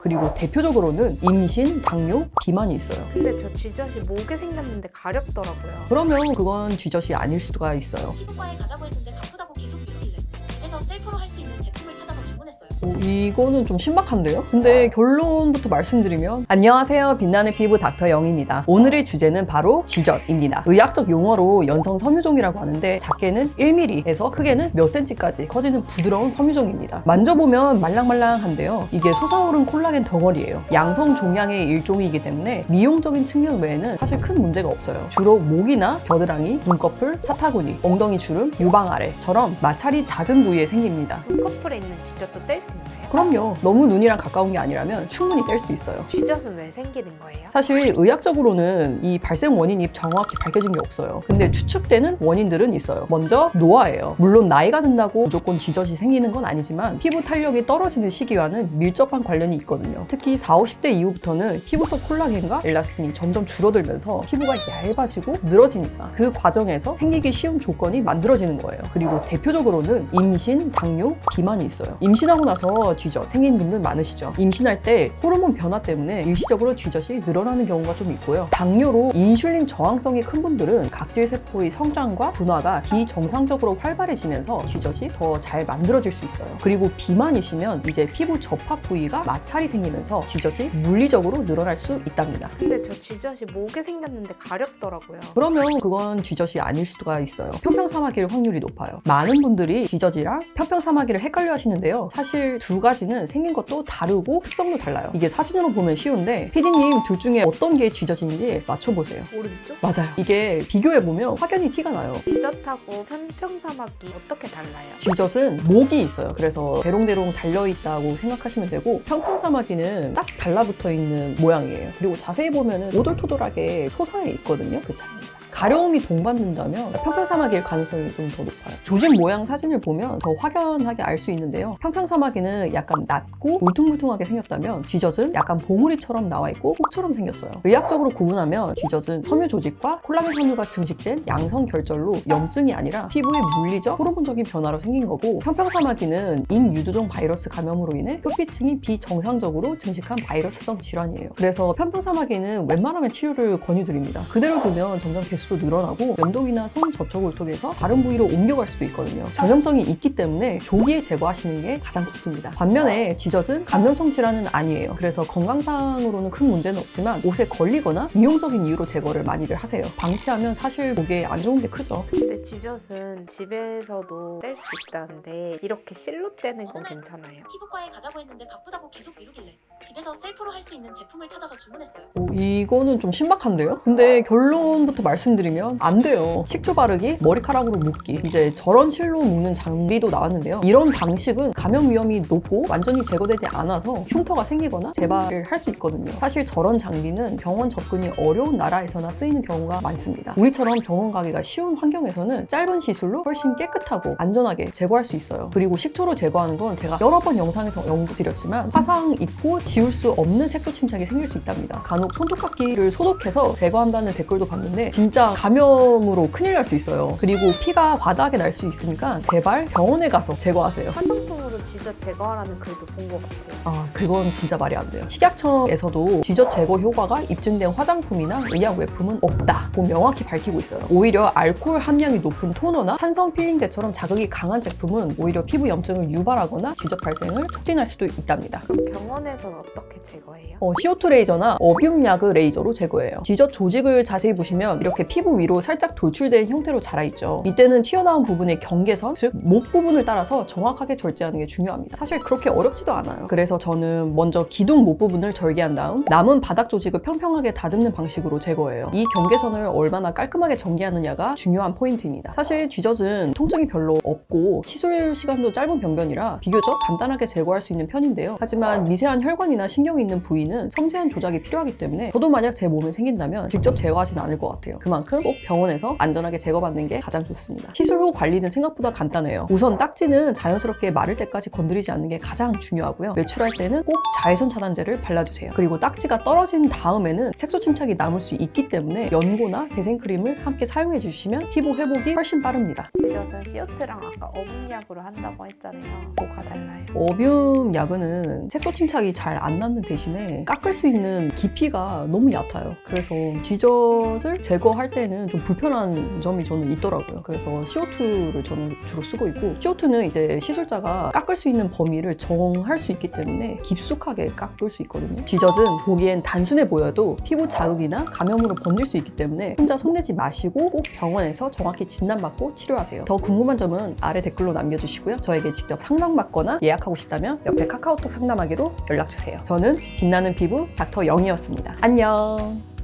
그리고 대표적으로는 임신, 당뇨, 비만이 있어요. 근데 저 쥐젖이 목에 생겼는데 가렵더라고요. 그러면 그건 쥐젖이 아닐 수가 있어요. 피부과에 가자고 했는데 바쁘다고 계속 미루길래 집에서 셀프로 할 수 있는 제품을 찾아서 주문했어요. 이거는 좀 신박한데요? 근데 결론부터 말씀드리면 안녕하세요, 빛나는 피부 닥터 영입니다. 오늘의 주제는 바로 쥐젖입니다. 의학적 용어로 연성 섬유종이라고 하는데 작게는 1mm에서 크게는 몇 cm까지 커지는 부드러운 섬유종입니다. 만져보면 말랑말랑한데요, 이게 솟아오른 콜라겐 덩어리예요. 양성 종양의 일종이기 때문에 미용적인 측면 외에는 사실 큰 문제가 없어요. 주로 목이나 겨드랑이, 눈꺼풀, 사타구니, 엉덩이 주름, 유방 아래처럼 마찰이 잦은 부위에 생깁니다. 눈꺼풀에 있는 쥐젖도 뗄 수 있나요? 그럼요. 너무 눈이랑 가까운 게 아니라면 충분히 뗄 수 있어요. 쥐젖은 왜 생기는 거예요? 사실 의학적으로는 이 발생 원인이 정확히 밝혀진 게 없어요. 근데 추측되는 원인들은 있어요. 먼저 노화예요. 물론 나이가 든다고 무조건 쥐젖이 생기는 건 아니지만 피부 탄력이 떨어지는 시기와는 밀접한 관련이 있거든요. 특히 40, 50대 이후부터는 피부 속 콜라겐과 엘라스틴이 점점 줄어들면서 피부가 얇아지고 늘어지니까 그 과정에서 생기기 쉬운 조건이 만들어지는 거예요. 그리고 대표적으로는 임신, 당뇨, 비만이 있어요. 임신하고 나서 쥐젖 생긴 분들 많으시죠. 임신할 때 호르몬 변화 때문에 일시적으로 쥐젖이 늘어나는 경우가 좀 있고요. 당뇨로 인슐린 저항성이 큰 분들은 각질 세포의 성장과 분화가 비정상적으로 활발해지면서 쥐젖이 더 잘 만들어질 수 있어요. 그리고 비만이시면 이제 피부 접합 부위가 마찰이 생기면서 쥐젖이 물리적으로 늘어날 수 있답니다. 근데 저 쥐젖이 목에 생겼는데 가렵더라고요. 그러면 그건 쥐젖이 아닐 수가 있어요. 편평사마귀일 확률이 높아요. 많은 분들이 쥐젖이랑 편평사마귀를 헷갈려 하시는데요. 사실 두 가지는 생긴 것도 다르고 특성도 달라요. 이게 사진으로 보면 쉬운데 PD님 둘 중에 어떤 게 쥐젖인지 맞춰보세요. 오른쪽? 맞아요. 이게 비교해보면 확연히 티가 나요. 쥐젖하고 편평사마귀 어떻게 달라요? 쥐젖은 목이 있어요. 그래서 대롱대롱 달려있다고 생각하시면 되고 편평사마귀는 딱 달라붙어 있는 모양이에요. 그리고 자세히 보면 오돌토돌하게 솟아 있거든요. 그 차이입니다. 가려움이 동반된다면 편평사마귀일 가능성이 좀 더 높아요. 조직 모양 사진을 보면 더 확연하게 알 수 있는데요. 편평사마귀는 약간 낮고 울퉁불퉁하게 생겼다면 쥐젖은 약간 봉우리처럼 나와 있고 꽃처럼 생겼어요. 의학적으로 구분하면 쥐젖은 섬유 조직과 콜라겐 섬유가 증식된 양성 결절로 염증이 아니라 피부의 물리적 호르몬적인 변화로 생긴 거고, 편평사마귀는 인유두종 바이러스 감염으로 인해 표피층이 비정상적으로 증식한 바이러스성 질환이에요. 그래서 편평사마귀는 웬만하면 치료를 권유드립니다. 그대로 두면 점점 개수도 늘어나고 면도기나 손 접촉을 통해서 다른 부위로 옮겨갈 수도 있거든요. 전염성이 있기 때문에 조기에 제거하시는 게 가장 좋습니다. 반면에 쥐젖은 감염성 질환은 아니에요. 그래서 건강상으로는 큰 문제는 없지만 옷에 걸리거나 미용적인 이유로 제거를 많이들 하세요. 방치하면 사실 목에 안 좋은 게 크죠. 근데 쥐젖은 집에서도 뗄 수 있다는데 이렇게 실로 떼는 건 괜찮아요? 피부과에 가자고 했는데 바쁘다고 계속 미루길래 집에서 셀프로 할 수 있는 제품을 찾아서 주문했어요. 이거는 좀 신박한데요? 근데 결론부터 말씀드리면 안 돼요. 식초 바르기, 머리카락으로 묶기, 이제 저런 실로 묶는 장비도 나왔는데요. 이런 방식은 감염 위험이 높고 완전히 제거되지 않아서 흉터가 생기거나 재발을 할 수 있거든요. 사실 저런 장비는 병원 접근이 어려운 나라에서나 쓰이는 경우가 많습니다. 우리처럼 병원 가기가 쉬운 환경에서는 짧은 시술로 훨씬 깨끗하고 안전하게 제거할 수 있어요. 그리고 식초로 제거하는 건 제가 여러 번 영상에서 연구드렸지만 화상 입고 지울 수 없는 색소 침착이 생길 수 있답니다. 간혹 손톱깎이를 소독해서 제거한다는 댓글도 봤는데 진짜 감염으로 큰일 날 수 있어요. 그리고 피가 바닥에 날 수 있으니까 제발 병원에 가서 제거하세요. 화장품으로 쥐젖 제거하라는 글도 본 것 같아요. 그건 진짜 말이 안 돼요. 식약청에서도 쥐젖 제거 효과가 입증된 화장품이나 의약 외품은 없다고 명확히 밝히고 있어요. 오히려 알코올 함량이 높은 토너나 산성 필링제처럼 자극이 강한 제품은 오히려 피부 염증을 유발하거나 쥐젖 발생을 촉진할 수도 있답니다. 그럼 병원에서는 어떻게 제거해요? CO2 레이저나 어뷸야그 레이저로 제거해요. 쥐젖 조직을 자세히 보시면 이렇게 피부 위로 살짝 돌출된 형태로 자라있죠. 이때는 튀어나온 부분의 경계선, 즉 목 부분을 따라서 정확하게 절제하는 게 중요합니다. 사실 그렇게 어렵지도 않아요. 그래서 저는 먼저 기둥 목 부분을 절개한 다음 남은 바닥 조직을 평평하게 다듬는 방식으로 제거해요. 이 경계선을 얼마나 깔끔하게 전개하느냐가 중요한 포인트입니다. 사실 쥐젖은 통증이 별로 없고 시술 시간도 짧은 병변이라 비교적 간단하게 제거할 수 있는 편인데요. 하지만 미세한 혈관이나 신경이 있는 부위는 섬세한 조작이 필요하기 때문에 저도 만약 제 몸에 생긴다면 직접 제거하진 않을 것 같아요. 그만큼 꼭 병원에서 안전하게 제거받는 게 가장 좋습니다. 시술 후 관리는 생각보다 간단해요. 우선 딱지는 자연스럽게 마를 때까지 피부까지 건드리지 않는 게 가장 중요하고요. 외출할 때는 꼭 자외선 차단제를 발라주세요. 그리고 딱지가 떨어진 다음에는 색소 침착이 남을 수 있기 때문에 연고나 재생크림을 함께 사용해 주시면 피부 회복이 훨씬 빠릅니다. 지젖은 CO2랑 아까 어분약으로 한다고 했잖아요. 뭐가 달라요? 어뷸 야근은 색소 침착이 잘 안 남는 대신에 깎을 수 있는 깊이가 너무 얕아요. 그래서 지젖을 제거할 때는 좀 불편한 점이 저는 있더라고요. 그래서 CO2를 저는 주로 쓰고 있고, CO2는 이제 시술자가 깎을 수 있는 범위를 정할 수 있기 때문에 깊숙하게 깎을 수 있거든요. 지젖은 보기엔 단순해 보여도 피부 자극이나 감염으로 번질 수 있기 때문에 혼자 손대지 마시고 꼭 병원에서 정확히 진단받고 치료하세요. 더 궁금한 점은 아래 댓글로 남겨주시고요. 저에게 직접 상담받거나 예약하고 싶다면 옆에 카카오톡 상담하기로 연락주세요. 저는 빛나는 피부 닥터 영이었습니다. 안녕.